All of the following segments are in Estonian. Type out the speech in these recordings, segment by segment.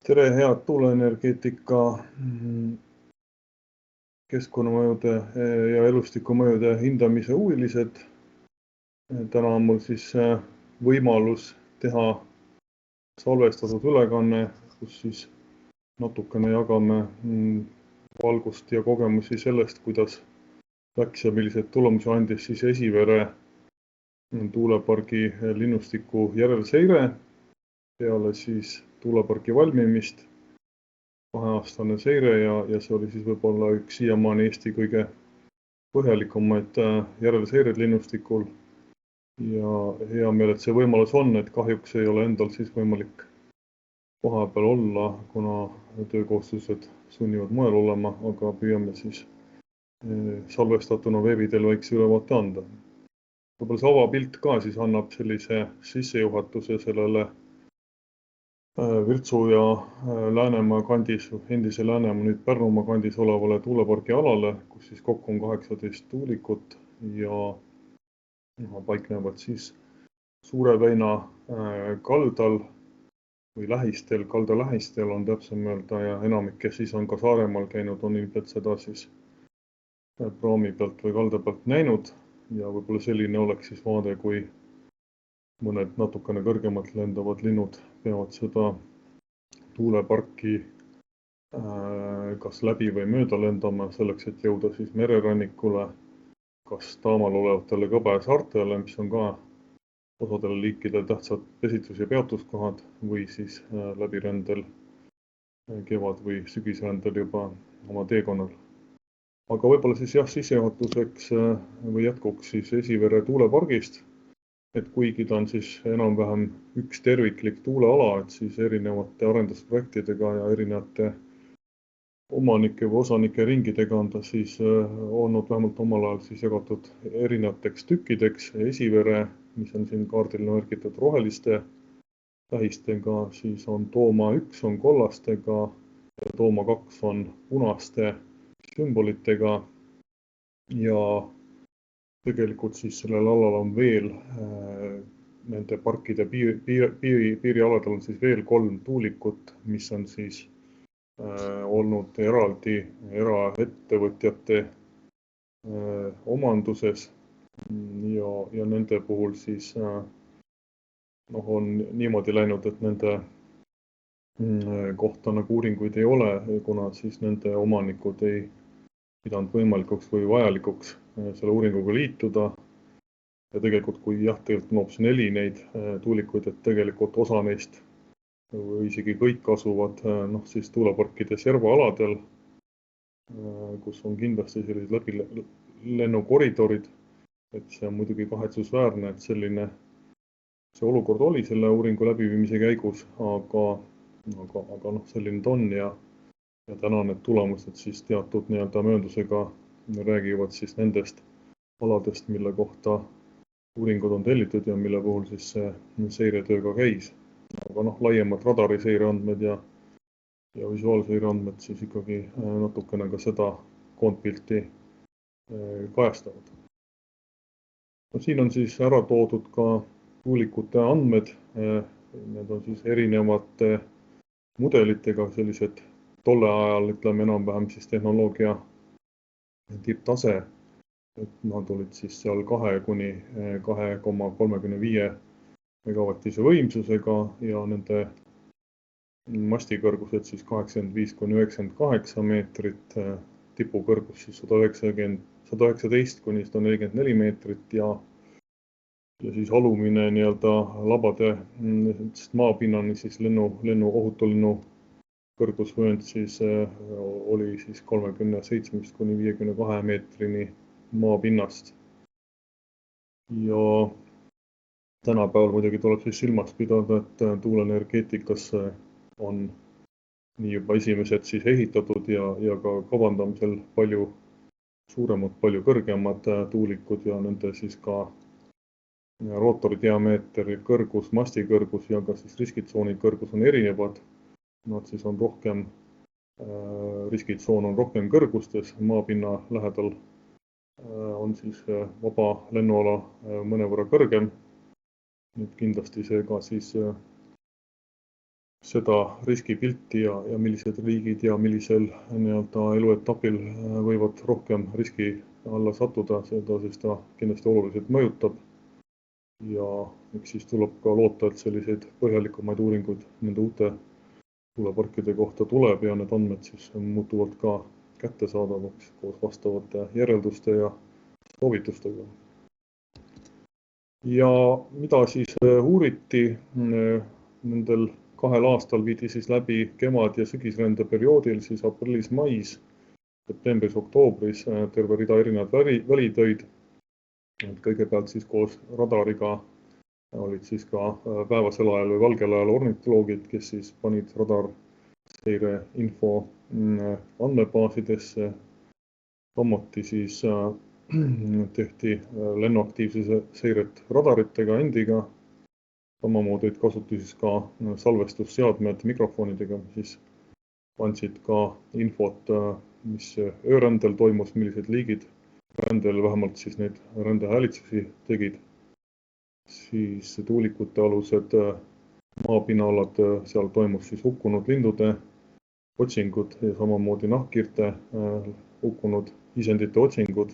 Tere, head tuuleenergeetika keskkonnamõjude ja elustikumõjude hindamise huvilised. Täna on mul siis võimalus teha salvestatud ülekanne, kus siis natukene jagame valgust ja kogemusi sellest, kuidas läks ja milliseid tulemusi andis siis Esivere tuulepargi linnustiku järelseire peale siis tuulepargi valmimist. 2-aastane seire ja see oli siis võib-olla üks siiamaani Eesti kõige põhjalikumaid järelseired linnustikul. Ja hea meel, et see võimalus on, et kahjuks ei ole endal siis võimalik koha peal olla, kuna töökohustused sunnivad mujal olema, aga püüame siis salvestatuna veebi teel väikse ülevaate anda. Võib-olla see avapilt ka siis annab sellise sissejuhatuse sellele Virtsu ja Läänemaa kandis, endise Läänemaa, nüüd Pärnumaa kandis olevale tuulepargi alale, kus siis kokku on 18 tuulikut ja paiknevad siis Suure väina kaldal või lähistel, kalda lähistel on täpsem öelda ja enamik, kes siis on ka Saaremaal käinud, on ilmselt seda siis praami pealt või kalda pealt näinud ja võib-olla selline oleks siis vaade, kui mõned natukene kõrgemalt lendavad linnud peavad seda tuuleparki kas läbi või mööda lendama selleks, et jõuda siis mererannikule, kas taamal olevatele kõbesaartele, mis on ka osadele liikidele tähtsad pesitus- ja peatuskohad või siis läbirändel kevad- või sügisrändel juba oma teekonnal. Aga võib-olla siis jah, sissejuhatuseks või jätkuks siis Esivere tuulepargist, et kuigi ta on siis enam-vähem üks terviklik tuuleala, et siis erinevate arendusprojektidega ja erinevate omanike või osanike ringidega on ta siis olnud vähemalt omal ajal siis jagatud erinevateks tükkideks. Esivere, mis on siin kaardil märgitud roheliste tähistega, siis on Tooma 1 on kollastega ja Tooma 2 on punaste sümbolitega ja tegelikult siis sellel alal on veel nende parkide piirialadel on siis veel 3 tuulikut, mis on siis olnud eraldi eraettevõtjate omanduses ja nende puhul siis on niimoodi läinud, et nende kohta nagu uuringuid ei ole, kuna siis nende omanikud ei pidanud võimalikuks või vajalikuks selle uuringuga liituda. Ja tegelikult, kui tegelikult on hoopis 4 neid tuulikuid, et tegelikult osa neist või isegi kõik asuvad siis tuuleparkides järvealadel, kus on kindlasti sellised läbilennukoridorid, et see on muidugi kahetsusväärne, et see olukord oli selle uuringu läbiviimise käigus, aga selline ta on ja täna need tulemused siis teatud mööndusega räägivad siis nendest aladest, mille kohta uuringud on tellitud ja mille puhul siis see seiretöö ka käis. Aga laiemad radariseireandmed ja visuaalseireandmed siis ikkagi natukene ka seda koondpilti kajastavad. Siin on siis ära toodud ka tuulikute andmed. Need on siis erinevate mudelitega sellised tolle ajal, ütleme enam-vähem siis tehnoloogia tipptase, et nad olid siis seal 2 kuni 2,35 megavatise võimsusega ja nende mastikõrgused siis 85 kuni 98 meetrit, tipukõrgus siis 119 kuni 144 meetrit ja siis alumine labade maapinnani siis ohutu lennu kõrgusvöönd siis oli siis 37 kuni 52 meetrini maapinnast. Ja tänapäeval muidugi tuleb siis silmas pidada, et tuuleenergeetikas on nii juba esimesed siis ehitatud ja ka kavandamisel palju suuremad, palju kõrgemad tuulikud ja nende siis ka rootori diameeter, kõrgus, masti kõrgus ja ka siis riskitsooni kõrgus on erinevad. Nad siis on rohkem, riskitsoon on rohkem kõrgustes, maapinna lähedal on siis vaba lennuala mõnevõrra kõrgem. Nüüd kindlasti see ka siis seda riskipilti ja millised riigid ja millisel eluetapil võivad rohkem riski alla sattuda, seda siis ta kindlasti oluliselt mõjutab. Ja eks siis tuleb ka loota, et selliseid põhjalikumaid uuringuid nende uute tuuleparkide kohta tuleb ja need andmed siis muutuvad ka kättesaadavaks koos vastavate järelduste ja soovitustega. Ja mida siis uuriti nendel 2 aastal viidi siis läbi kevad- ja sügisrände perioodil, siis aprillis-mais, septembris-oktoobris terve rida erinevaid välitöid. Kõigepealt siis koos radariga olid siis ka päevasel ajal või valgel ajal ornitoloogid, kes siis panid radarseire info andmebaasidesse. Samuti siis tehti lennuaktiivsuse seiret radaritega endiga. Samamoodi kasuti siis ka salvestusseadmed mikrofonidega, siis andsid ka infot, mis öörändel toimus, millised liigid rändel vähemalt siis neid rändehäälitsusi tegid. Siis tuulikute alused maapinalad, seal toimus siis hukkunud lindude otsingud ja samamoodi nahkhiirte hukkunud isendite otsingud.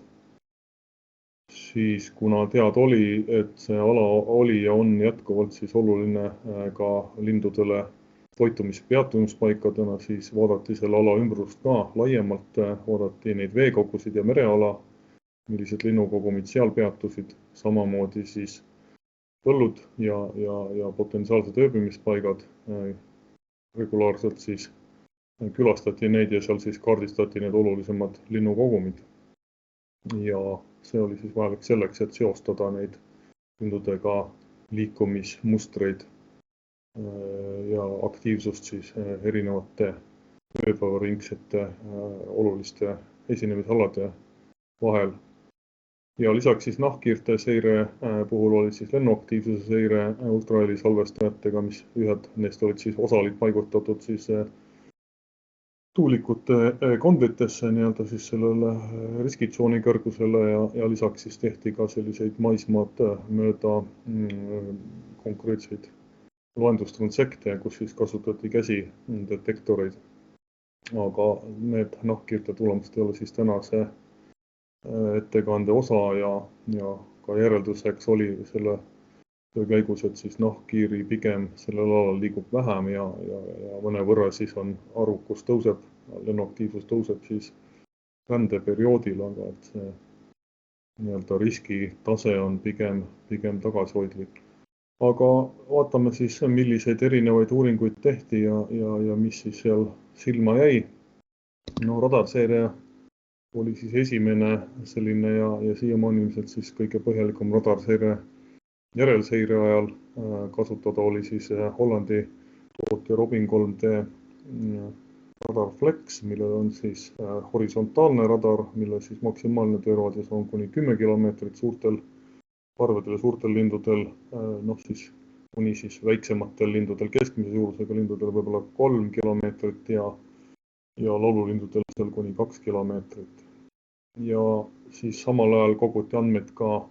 Siis kuna teada oli, et see ala oli ja on jätkuvalt siis oluline ka lindudele toitumispeatumispaikadena, siis vaadati selle ala ümbrust ka laiemalt, vaadati neid veekogusid ja mereala, millised linnukogumid seal peatusid, samamoodi siis põllud ja potentsiaalsed ööbimispaigad. Regulaarselt siis külastati neid ja seal siis kaardistati need olulisemad linnukogumid. Ja see oli siis vajalik selleks, et seostada neid lindudega liikumismustreid ja aktiivsust siis erinevate ööpäevaringsete oluliste esinemisalade vahel. Ja lisaks siis nahkhiirte seire puhul oli siis lennuaktiivsuse seire ultraheli salvestajatega, mis ühed neist olid siis osalid paigutatud siis tuulikute kondritesse siis sellele riskitsooni kõrgusele ja lisaks siis tehti ka selliseid maismaad mööda konkreetseid loendustranssekte, kus siis kasutati käsidetektoreid. Aga need nahkhiirte tulemused ei ole siis tänase ettekande osa ja ka järelduseks oli selle töö käigus, et siis nahkhiiri pigem sellel alal liigub vähem ja mõnevõrra siis on arukus tõuseb, lennuaktiivsus tõuseb siis rändeperioodil, aga et see riskitase on pigem tagasihoidlik. Aga vaatame siis, milliseid erinevaid uuringuid tehti ja mis siis seal silma jäi. No radarseire oli siis esimene selline ja siiamaani ilmselt siis kõige põhjalikum radarseire järelseire ajal. Kasutada oli siis Hollandi tootja Robin 3D radar Flex, millel on siis horisontaalne radar, mille siis maksimaalne tööraadius on kuni 10 kilomeetrit suurtel parvedel ja suurtel lindudel, siis kuni siis väiksematel lindudel, keskmise suurusega lindudel võib-olla 3 kilomeetrit ja laululindudel seal kuni 2 kilomeetrit. Ja siis samal ajal koguti andmeid ka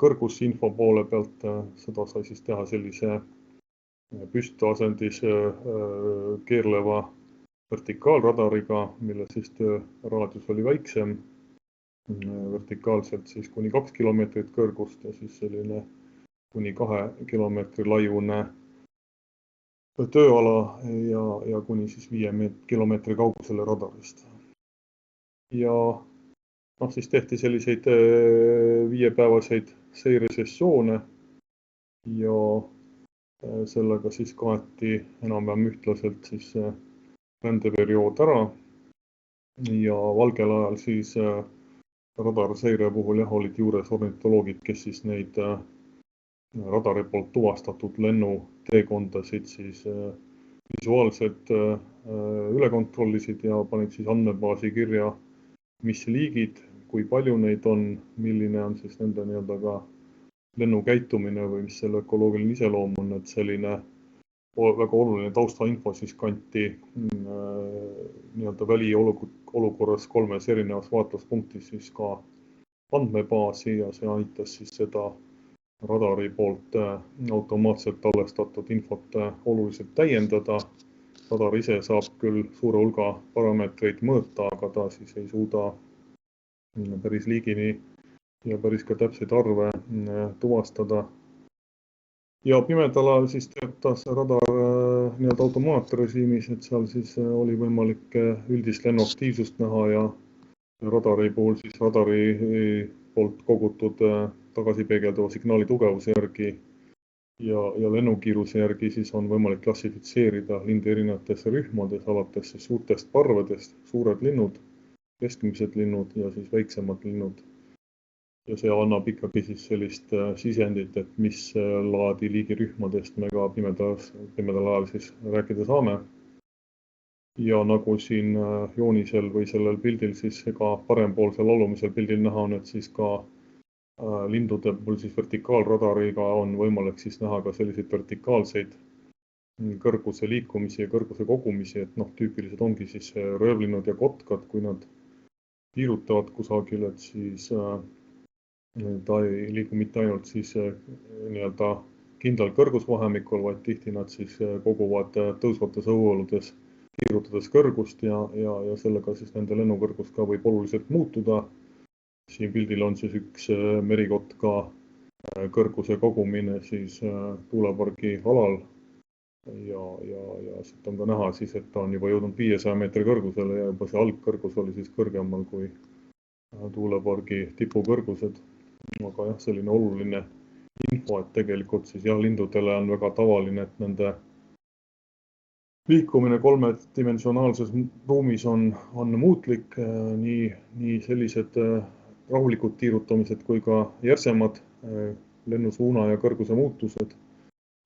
kõrgusinfo poole pealt, seda sai siis teha sellise püstasendis keerleva vertikaalradariga, mille siis tööraadius oli väiksem, vertikaalselt siis kuni 2 kilomeetrit kõrgust ja siis selline kuni 2 kilomeetri laiune tööala ja kuni siis 5 kilomeetri kaugusele radarist. Ja siis tehti selliseid 5-päevaseid seiresessioone ja sellega siis kaeti enam-vähem ühtlaselt siis rändeperiood ära ja valgel ajal siis radarseire puhul olid juures ornitoloogid, kes siis neid radari poolt tuvastatud lennuteekondasid siis visuaalselt üle kontrollisid ja panid siis andmebaasi kirja, mis liigid, kui palju neid on, milline on siis nende ka lennukäitumine või mis selle ökoloogiline iseloom on, et selline väga oluline taustainfo siis kanti väliolukorras 3 erinevas vaatluspunktis siis ka andmebaasi ja see aitas siis seda radari poolt automaatselt tallestatud infot oluliselt täiendada. Radar ise saab küll suure hulga parameetreid mõõta, aga ta siis ei suuda päris liigini ja päris ka täpseid arve tuvastada. Ja pimedal ajal siis töötas radar nii-öelda automaatrežiimis, et seal siis oli võimalik üldist lennuaktiivsust näha ja radari puhul siis radari poolt kogutud tagasipeegelduva signaali tugevuse järgi ja lennukiiruse järgi siis on võimalik klassifitseerida linde erinevatesse rühmades, alates siis suurtest parvedest, suured linnud, keskmised linnud ja siis väiksemad linnud. Ja see annab ikkagi siis sellist sisendit, et mis laadi liigirühmadest me ka pimedal ajal siis rääkida saame. Ja nagu siin joonisel või sellel pildil siis ka parempoolsel alumisel pildil näha on, et siis ka lindude puhul siis vertikaalradariga on võimalik siis näha ka selliseid vertikaalseid kõrguse liikumisi ja kõrguse kogumisi, et tüüpilised ongi siis röövlinnud ja kotkad, kui nad tiirutavad kusagil, et siis ta ei liigu mitte ainult siis nii-öelda kindlal kõrgusvahemikul, vaid tihti nad siis koguvad tõusvates õhuoludes tiirutades kõrgust ja sellega siis nende lennukõrgus ka võib oluliselt muutuda. Siin pildil on siis üks merikotka kõrguse kogumine siis tuulepargi alal ja siit on ka näha siis, et ta on juba jõudnud 500 meetri kõrgusele ja juba see algkõrgus oli siis kõrgemal kui tuulepargi tipukõrgused. Aga jah, selline oluline info, et tegelikult siis jah, lindudele on väga tavaline, et nende liikumine kolmedimensionaalses ruumis on muutlik, nii sellised rahulikud tiirutamised kui ka järsemad lennusuuna ja kõrguse muutused.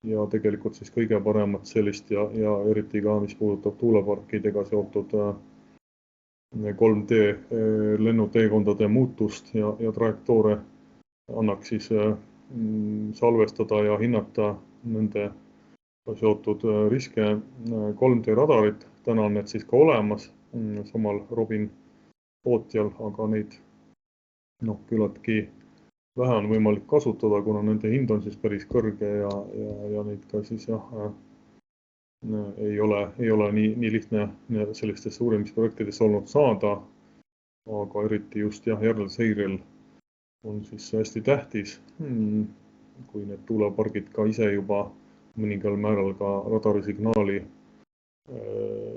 Ja tegelikult siis kõige paremat sellist ja eriti ka, mis puudutab tuuleparkidega seotud 3D lennuteekondade muutust ja trajektoore annaks siis salvestada ja hinnata nende seotud riske 3D radarid. Täna on need siis ka olemas samal Robin tootjal, aga neid küllaltki vähe on võimalik kasutada, kuna nende hind on siis päris kõrge ja neid ka siis ei ole nii lihtne sellistesse uurimisprojektidesse olnud saada, aga eriti just järelseirel on siis hästi tähtis, kui need tuulepargid ka ise juba mõningal määral ka radarisignaali,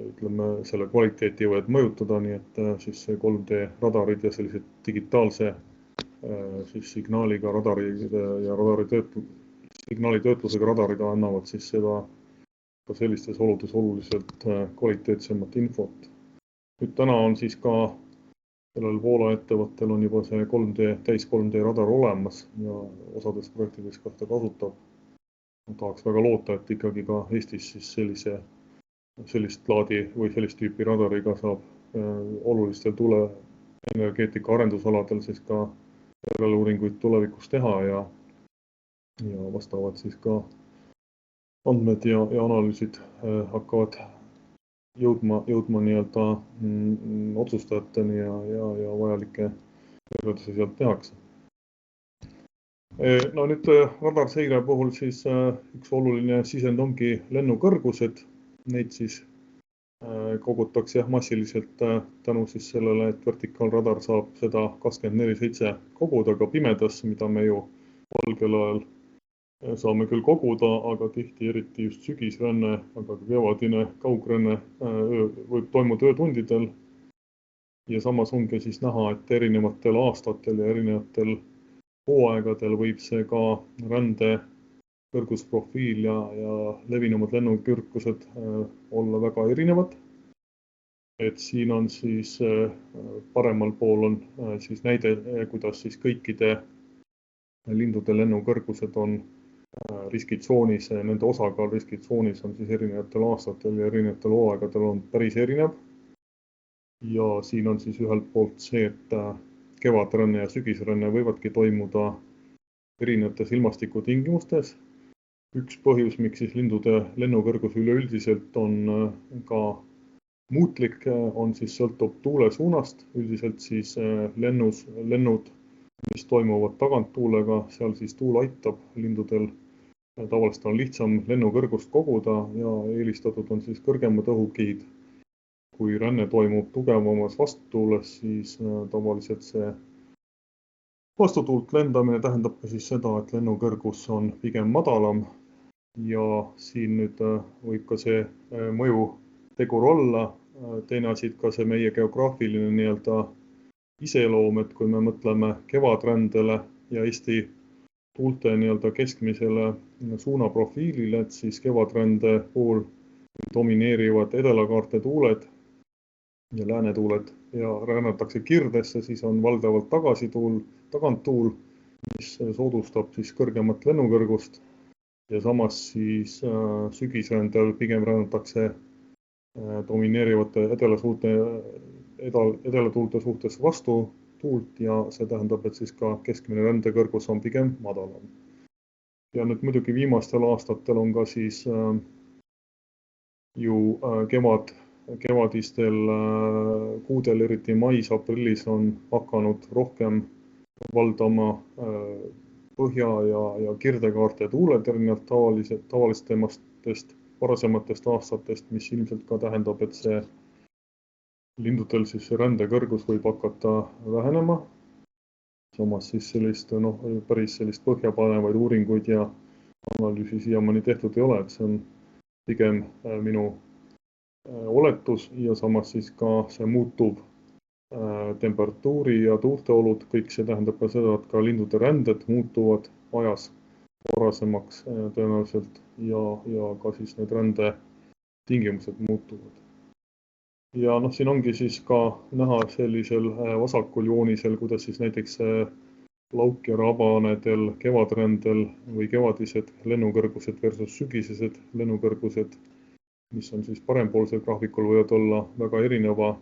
ütleme, selle kvaliteeti võivad mõjutada, nii et siis 3D radarid ja sellised digitaalse siis signaaliga radarid ja signaali töötlusega radarid annavad siis seda ka sellistes oludes oluliselt kvaliteetsemat infot. Nüüd täna on siis ka sellel Poola ettevõttel on juba see täis 3D radar olemas ja osades projektides ka seda kasutab. Tahaks väga loota, et ikkagi ka Eestis siis sellist laadi või sellist tüüpi radariga saab olulistel tuuleenergeetika arendusaladel siis ka järeleuuringuid tulevikus teha ja vastavad siis ka andmed ja analüüsid hakkavad jõudma nii-öelda otsustajateni ja vajalikke järeldusi sealt tehakse. No nüüd radarseire puhul siis üks oluline sisend ongi lennukõrgused. Neid siis kogutakse massiliselt tänu siis sellele, et vertikaalradar saab seda 24/7 koguda ka pimedasse, mida me ju valgel ajal saame küll koguda, aga tihti eriti just sügisränne, aga ka kevadine kaugränne võib toimuda öötundidel. Ja samas ongi siis näha, et erinevatel aastatel ja erinevatel hooaegadel võib see ka rände kõrgusprofiil ja levinumad lennukõrgused olla väga erinevad. Et siin on siis paremal pool on siis näide, kuidas siis kõikide lindude lennukõrgused on riskitsoonis, nende osakaal riskitsoonis on siis erinevatel aastatel ja erinevatel hooaegadel on päris erinev. Ja siin on siis ühelt poolt see, et kevadränne ja sügisränne võivadki toimuda erinevates ilmastikutingimustes. Üks põhjus, miks siis lindude lennukõrgus üleüldiselt on ka muutlik, on siis sõltub tuule suunast. Üldiselt siis lennud mis toimuvad taganttuulega, seal siis tuul aitab lindudel. Tavaliselt on lihtsam lennukõrgust koguda ja eelistatud on siis kõrgemad õhukihid. Kui ränne toimub tugevamas vastutuules, siis tavaliselt see vastutuult lendamine tähendab ka siis seda, et lennukõrgus on pigem madalam ja siin nüüd võib ka see mõjutegur olla. Teine asi, ka see meie geograafiline nii-öelda iseloom, et kui me mõtleme kevadrändele ja Eesti tuulte nii-öelda keskmisele suunaprofiilile, et siis kevadrände puhul domineerivad edalakaarte tuuled ja läänetuuled ja rännatakse kirdesse, siis on valdavalt taganttuul, mis soodustab siis kõrgemat lennukõrgust ja samas siis sügisrändel pigem rännatakse domineerivate edelatuulte suhtes vastu tuult ja see tähendab, et siis ka keskmine rändekõrgus on pigem madalam. Ja nüüd muidugi viimastel aastatel on ka siis ju kevadistel kuudel, eriti mais, aprillis on hakanud rohkem valdama põhja- ja kirdekaarte tuuled erinevalt tavalistest varasematest aastatest, mis ilmselt ka tähendab, et see lindudel siis see rändekõrgus võib hakata vähenema. Samas siis päris sellist põhjapanevaid uuringuid ja analüüsi siiamaani tehtud ei ole, et see on pigem minu oletus ja samas siis ka see muutuv temperatuuri ja tuulteolud, kõik see tähendab ka seda, et ka lindude ränded muutuvad ajas varasemaks tõenäoliselt ja ka siis need rände tingimused muutuvad. Ja siin ongi siis ka näha sellisel vasakul joonisel, kuidas siis näiteks lauk- ja rabanedel kevadrändel või kevadised lennukõrgused versus sügisesed lennukõrgused, mis on siis parempoolsel graafikul, võivad olla väga erineva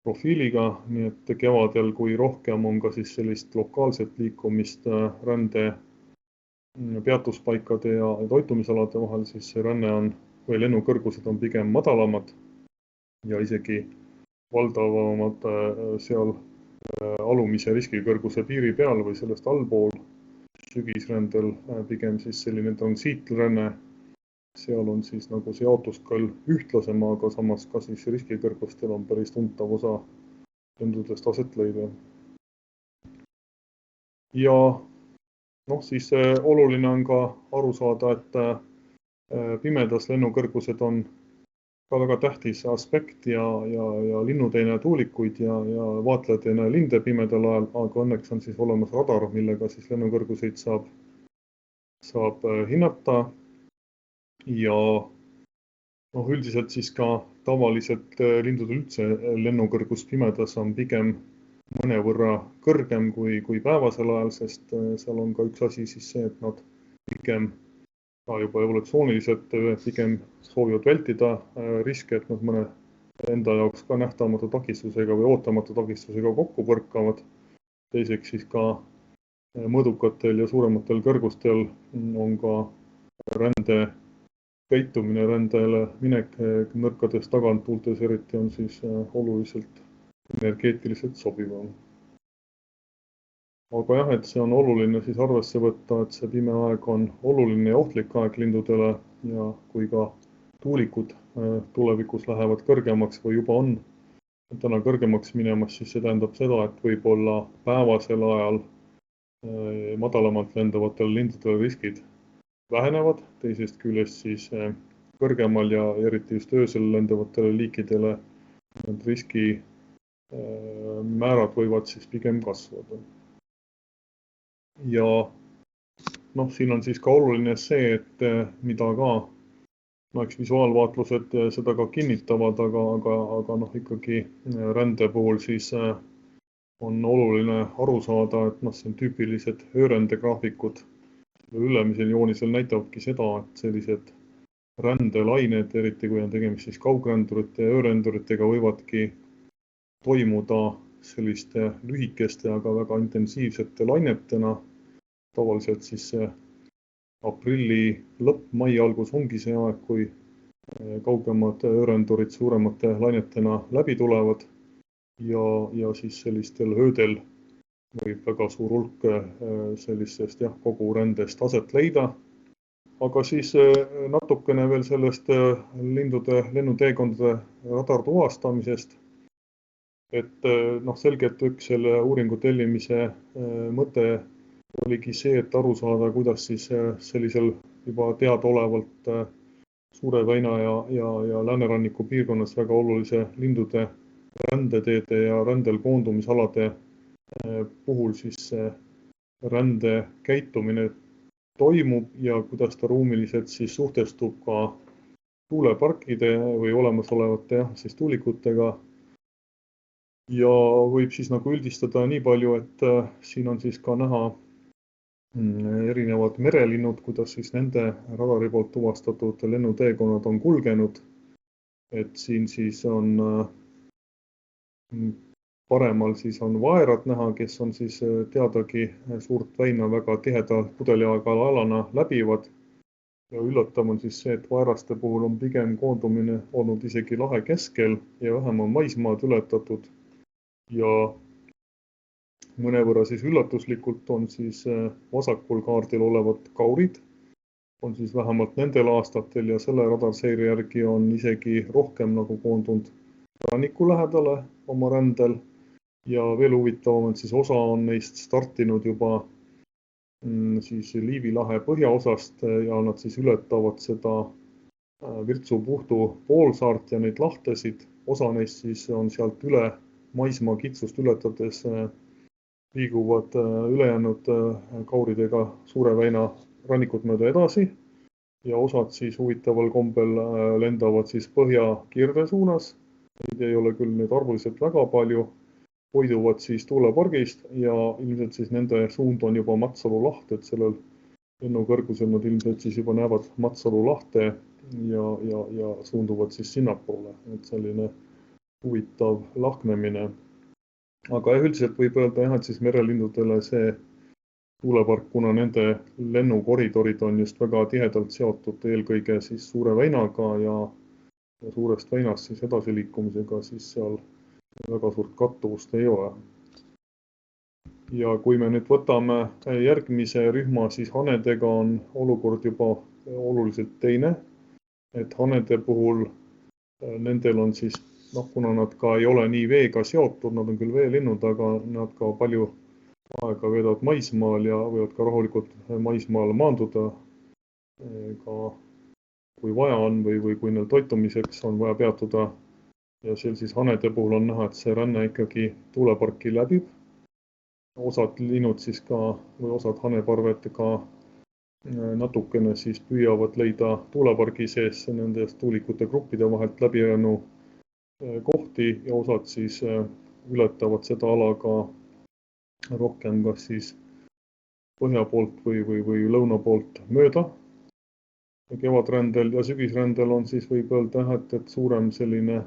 profiiliga, nii et kevadel, kui rohkem on ka siis sellist lokaalset liikumist rände peatuspaikade ja toitumisalade vahel, siis see ränne on või lennukõrgused on pigem madalamad ja isegi valdavamad seal alumise riskikõrguse piiri peal või sellest allpool. Sügisrändel pigem siis selline transiitränne, seal on siis nagu see jaotus küll ühtlasem, aga samas ka siis riskikõrgustel on päris tuntav osa lendudest aset leida. Ja siis oluline on ka aru saada, et pimedas lennukõrgused on ka väga tähtis aspekt ja linnud ei näe tuulikuid ja vaatlejad ei näe linde pimedal ajal, aga õnneks on siis olemas radar, millega siis lennukõrguseid saab hinnata ja üldiselt siis ka tavaliselt lindudel üldse lennukõrgus pimedas on pigem mõnevõrra kõrgem kui päevasel ajal, sest seal on ka üks asi siis see, et nad pigem ka juba evolutsiooniliselt pigem soovivad vältida riske, et nad mõne enda jaoks ka nähtamatu takistusega või ootamatu takistusega kokku põrkavad. Teiseks siis ka mõõdukatel ja suurematel kõrgustel on ka rände käitumine, rändele minek nõrkades taganttuultes eriti on siis oluliselt energeetiliselt sobivam. Aga jah, et see on oluline siis arvesse võtta, et see pime aeg on oluline ja ohtlik aeg lindudele ja kui ka tuulikud tulevikus lähevad kõrgemaks või juba on täna kõrgemaks minemas, siis see tähendab seda, et võib-olla päevasel ajal madalamalt lendavatel lindudel riskid vähenevad, teisest küljest siis kõrgemal ja eriti just öösel lendavatele liikidele need riski määrad võivad siis pigem kasvada. Ja siin on siis ka oluline see, et mida ka eks visuaalvaatlused seda ka kinnitavad, aga ikkagi rände puhul siis on oluline aru saada, et siin tüüpilised öörändegraafikud ülemisel joonisel näitavadki seda, et sellised rändelained, eriti kui on tegemist siis kaugrändurite ja ööränduritega, võivadki toimuda selliste lühikeste, aga väga intensiivsete lainetena. Tavaliselt siis aprilli lõpp, mai algus ongi see aeg, kui kaugemad öörändurid suuremate lainetena läbi tulevad ja siis sellistel öödel võib väga suur hulk sellisest kogu rändest aset leida. Aga siis natukene veel sellest lindude lennuteekondade radartuvastamisest. Et selgelt üks selle uuringu tellimise mõte oligi see, et aru saada, kuidas siis sellisel juba teadaolevalt Suure väina ja lääneranniku piirkonnas väga olulise lindude rändeteede ja rändel koondumisalade puhul siis rände käitumine toimub ja kuidas ta ruumiliselt siis suhtestub ka tuuleparkide või olemasolevate siis tuulikutega. Ja võib siis nagu üldistada nii palju, et siin on siis ka näha erinevad merelinnud, kuidas siis nende radari poolt tuvastatud lennuteekonnad on kulgenud. Et siin siis on paremal siis on vaerad näha, kes on siis teadagi Suurt väina väga tiheda pudeliaegala alana läbivad. Ja üllatav on siis see, et vaeraste puhul on pigem koondumine olnud isegi lahe keskel ja vähem on maismaad ületatud. Ja mõnevõrra siis üllatuslikult on siis vasakul kaardil olevad kaurid, on siis vähemalt nendel aastatel ja selle radarseire järgi on isegi rohkem nagu koondunud ranniku lähedale oma rändel. Ja veel huvitavam, et siis osa on neist startinud juba siis Liivi lahe põhjaosast ja nad siis ületavad seda Virtsu-Puhtu poolsaart ja neid lahtesid. Osa neist siis on sealt üle maismaa kitsust ületades liiguvad ülejäänud kauridega Suure väina rannikut mööda edasi ja osad siis huvitaval kombel lendavad siis põhja-kirde suunas. Neid ei ole küll nüüd arvuliselt väga palju, hoiduvad siis tuulepargist ja ilmselt siis nende suund on juba Matsalu laht, et sellel lennukõrgusel nad ilmselt siis juba näevad Matsalu lahte ja suunduvad siis sinnapoole, et selline huvitav lahknemine. Aga üldiselt võib öelda et siis merelindudele see tuulepark, kuna nende lennukoridorid on just väga tihedalt seotud eelkõige siis Suure väinaga ja Suurest väinast siis edasiliikumisega, siis seal väga suurt kattuvust ei ole. Ja kui me nüüd võtame järgmise rühma, siis hanedega on olukord juba oluliselt teine. Et hanede puhul nendel on siis, kuna nad ka ei ole nii veega seotud, nad on küll veelinnud, aga nad ka palju aega veedavad maismaal ja võivad ka rahulikult maismaal maanduda ka kui vaja on või kui neil toitumiseks on vaja peatuda. Ja seal siis hanede puhul on näha, et see ränne ikkagi tuuleparki läbib. Osad linnud siis ka või osad haneparved ka natukene siis püüavad leida tuulepargi sees nendest tuulikute gruppide vahelt läbijäänu kohti ja osad siis ületavad seda ala ka rohkem kas siis põhja poolt või lõuna poolt mööda. Kevadrändel ja sügisrändel on siis võib öelda, et suurem selline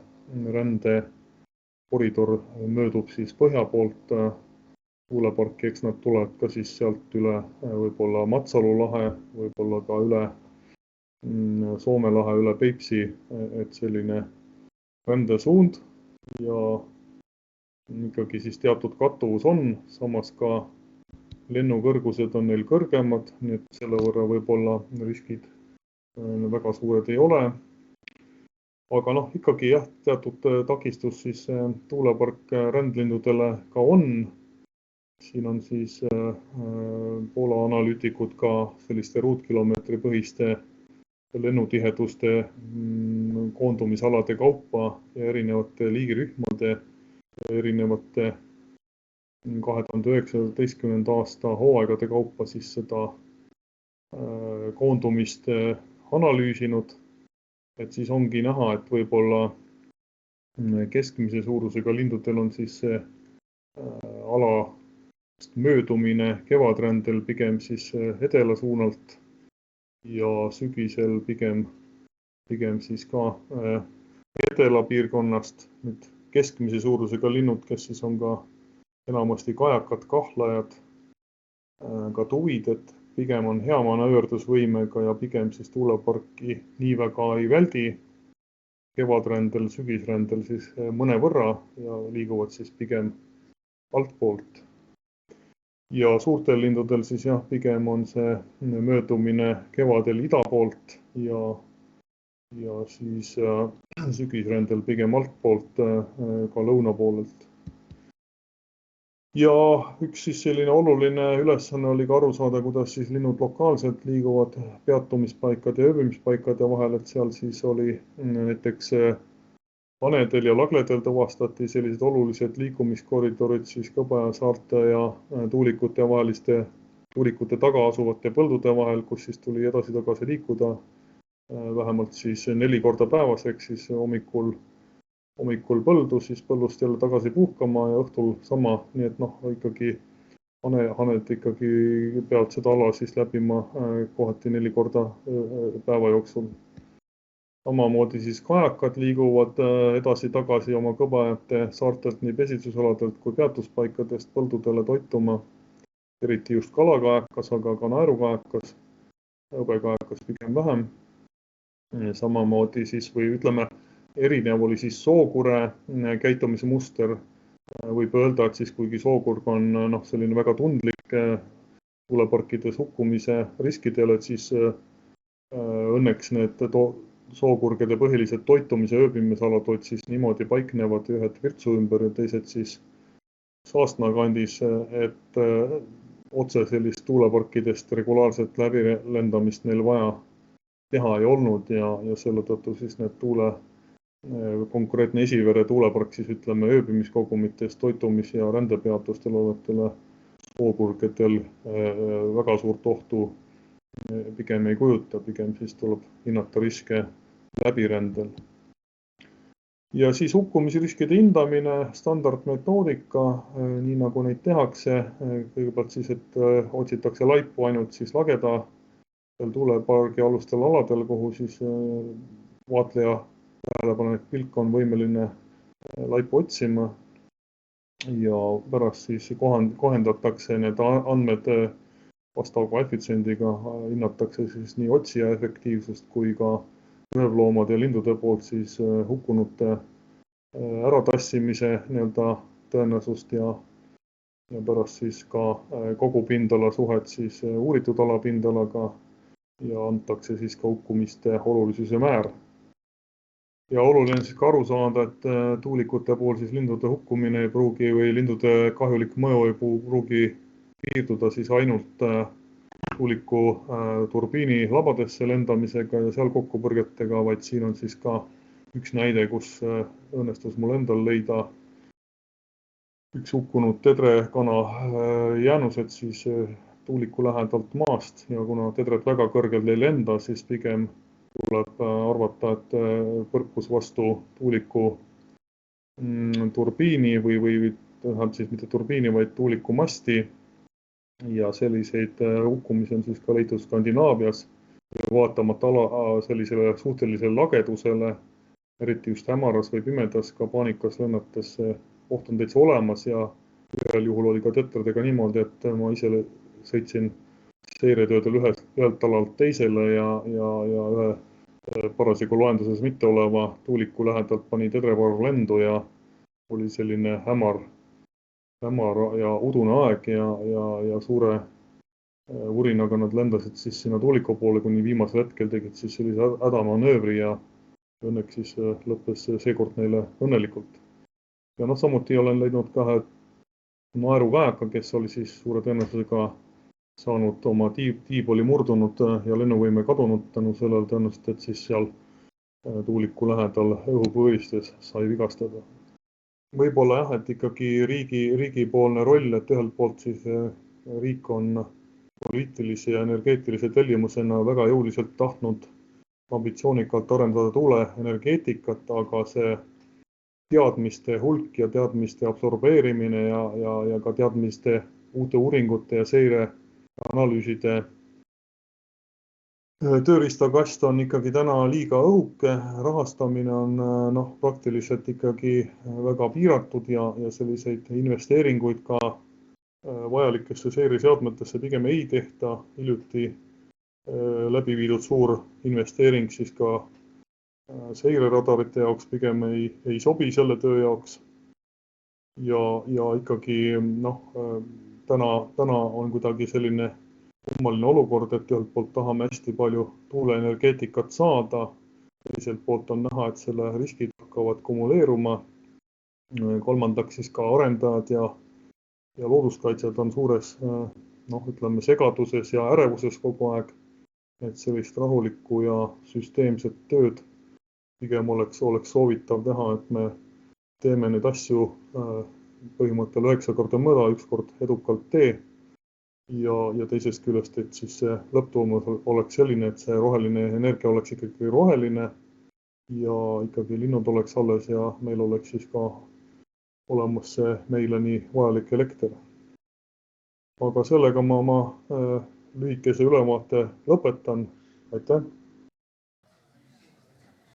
rändekoridor möödub siis põhja poolt tuuleparki, eks nad tulevad ka siis sealt üle võib-olla Matsalu lahe, võib-olla ka üle Soome lahe, üle Peipsi, et selline rändesuund ja ikkagi siis teatud kattuvus on, samas ka lennukõrgused on neil kõrgemad, nii et selle võrra võib-olla riskid väga suured ei ole. Aga ikkagi teatud takistus siis tuulepark rändlindudele ka on. Siin on siis Poola analüütikud ka selliste ruutkilomeetri põhiste lennutiheduste koondumisalade kaupa ja erinevate liigirühmade ja erinevate 2019. aasta hooaegade kaupa siis seda koondumist analüüsinud, et siis ongi näha, et võib-olla keskmise suurusega lindudel on siis see ala möödumine kevadrändel pigem siis edela suunalt ja sügisel pigem siis ka edela piirkonnast. Nüüd keskmise suurusega linnud, kes siis on ka enamasti kajakad, kahlajad, ka tuvid, et pigem on hea manööverdusvõimega ja pigem siis tuuleparki nii väga ei väldi. Kevadrändel, sügisrändel siis mõnevõrra ja liiguvad siis pigem altpoolt. Ja suurtel lindudel siis jah, pigem on see möödumine kevadel ida poolt ja siis sügisrändel pigem altpoolt ka lõuna poolelt. Ja üks siis selline oluline ülesanne oli ka aru saada, kuidas siis linnud lokaalselt liiguvad peatumispaikade ja ööbimispaikade vahel, et seal siis oli näiteks Vanedel ja Lagledel tuvastati sellised olulised liikumiskoridorid siis Kõbaja saarte ja tuulikute vaheliste, tuulikute taga asuvate põldude vahel, kus siis tuli edasi-tagasi liikuda vähemalt siis 4 korda päevas, ehk siis hommikul põldu, siis põllust jälle tagasi puhkama ja õhtul sama, nii et noh, ikkagi haned ikkagi peavad seda ala siis läbima kohati 4 korda päeva jooksul. Samamoodi siis kajakad liiguvad edasi-tagasi oma kõbajate saartelt nii pesitsusaladelt kui peatuspaikadest põldudele toituma, eriti just kalakajakas, aga ka naerukajakas, hõbekajakas pigem vähem. Samamoodi siis või ütleme, erinev oli siis sookure käitumise muster. Võib öelda, et siis kuigi sookurg on selline väga tundlik tuuleparkides hukkumise riskidele, et siis õnneks need sookurgede põhilised toitumise ööbimisalad olid siis niimoodi paiknevad, ühed Virtsu ümber ja teised siis Saastna kandis, et otse sellist tuuleparkidest regulaarselt läbilendamist neil vaja teha ei olnud ja selle tõttu siis need konkreetne Esivere tuulepark siis ütleme ööbimiskogumites, toitumis- ja rändepeatustel olevatele sookurgedel väga suurt ohtu pigem ei kujuta, pigem siis tuleb hinnata riske läbirändel. Ja siis hukkumisriskide hindamine, standardmetoodika, nii nagu neid tehakse, kõigepealt siis, et otsitakse laipu ainult siis lageda tuulepargi alustel aladel, kuhu siis vaatleja tähelepanelik pilk on võimeline laipu otsima ja pärast siis kohendatakse need andmed vastava koefitsiendiga, hinnatakse siis nii otsija efektiivsust kui ka röövloomade ja lindude poolt siis hukkunute äratassimise tõenäosust ja pärast siis ka kogu pindala suhet siis uuritud ala pindalaga ja antakse siis ka hukkumiste olulisuse määr. Ja oluline on siis ka aru saada, et tuulikute puhul siis lindude hukkumine ei pruugi või lindude kahjulik mõju ei pruugi piirduda siis ainult tuuliku turbiini labadesse lendamisega ja seal kokkupõrgetega, vaid siin on siis ka üks näide, kus õnnestus mul endal leida üks hukkunud tedrekana jäänused siis tuuliku lähedalt maast ja kuna tedred väga kõrgelt ei lenda, siis pigem tuleb arvata, et põrkus vastu tuuliku turbiini või tähendab siis mitte turbiini, vaid tuuliku masti ja selliseid hukkumisi on siis ka leitud Skandinaavias vaatamata sellisele suhtelisele lagedusele, eriti just hämaras või pimedas ka paanikas lennates oht on täitsa olemas ja ühel juhul oli ka tetradega niimoodi, et ma ise sõitsin seiretöödel ühelt alalt teisele ja ühe parasjagu loenduses mitte oleva tuuliku lähedalt pani tedrevarv lendu ja oli selline hämar ja udune aeg ja suure vurinaga nad lendasid siis sinna tuuliku poole, kuni viimasel hetkel tegid siis sellise hädamanöövri ja õnneks siis lõppes seekord neile õnnelikult. Ja samuti olen leidnud ka naeruväeka, kes oli siis suure tõenäosusega saanud oma tiib oli murdunud ja lennuvõime kadunud tänu sellele tõenäoliselt, et siis seal tuuliku lähedal õhupõõistes sai vigastada. Võib-olla jah, et ikkagi riigipoolne roll, et ühelt poolt siis riik on poliitilise ja energeetilise tellimusena väga jõuliselt tahtnud ambitsioonikalt arendada tuuleenergeetikat, aga see teadmiste hulk ja teadmiste absorbeerimine ja ka teadmiste uute uuringute ja seire analüüside tööriistakast on ikkagi täna liiga õhuke, rahastamine on praktiliselt ikkagi väga piiratud ja selliseid investeeringuid ka vajalikesse seireseadmetesse pigem ei tehta. Hiljuti läbi viidud suur investeering siis ka seireradarite jaoks pigem ei sobi selle töö jaoks ja ikkagi täna on kuidagi selline kummaline olukord, et ühelt poolt tahame hästi palju tuuleenergeetikat saada, teiselt poolt on näha, et selle riskid hakkavad kumuleeruma. Kolmandaks siis ka arendajad ja looduskaitsjad on suures ütleme, segaduses ja ärevuses kogu aeg, et sellist rahulikku ja süsteemset tööd pigem oleks soovitav teha, et me teeme neid asju põhimõttel 9 korda mõõda, 1 kord edukalt tee ja teisest küljest, et siis see lõpptulemus oleks selline, et see roheline energia oleks ikkagi roheline ja ikkagi linnud oleks alles ja meil oleks siis ka olemas see meile nii vajalik elekter. Aga sellega ma oma lühikese ülevaate lõpetan. Aitäh!